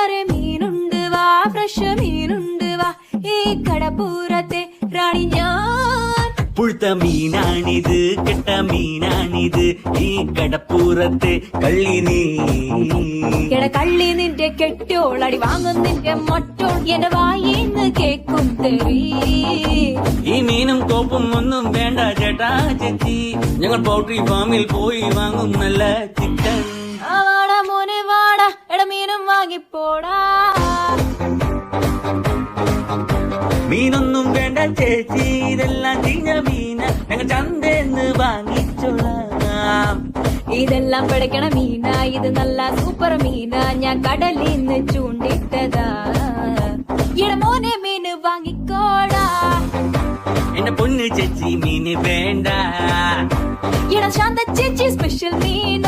കൂട്ടുകാരെ മീനുണ്ട് വാ, ഫ്രഷ് മീനുണ്ട് വാ, ഈ കടപ്പുറത്തെ റാണി ഞാൻ. പുഴുത്ത മീനാണിത്, കെട്ട മീനാണിത്, ഈ കടപ്പുറത്തെ കള്ളി നീ. കള്ളി നിന്റെ കെട്ടോളടി വാങ്ങും നിന്റെ മറ്റോൾ, എന്റെ വായിന്ന് കേക്കും തെറി. ഈ മീനും കോപ്പും ഒന്നും വേണ്ട ചേട്ടാ ചേച്ചി, ഞങ്ങൾ പൗൾട്രി ഫാമിൽ പോയി വാങ്ങും നല്ല ചിക്കൻ. വാടാ മോനെ വാടാ, എട മീനും വാങ്ങിപ്പോടാ. മീനൊന്നും വേണ്ട ചേച്ചി, ഇതെല്ലാം ചീഞ്ഞ മീന, ഞങ്ങൾ ചന്തേന്ന് വാങ്ങിച്ചോളാം. ഇതെല്ലാം പിടയ്ക്കണ മീന, ഇത് നല്ല സൂപ്പർ മീന, ഞാൻ കടലിന്ന് ചൂണ്ടിട്ടതാ. എട മോനെ മീന് വാങ്ങിക്കോടാ. എന്റെ പൊന്ന് ചേച്ചി മീന് വേണ്ട. എടാ ശാന്ത ചേച്ചി സ്പെഷ്യൽ മീന.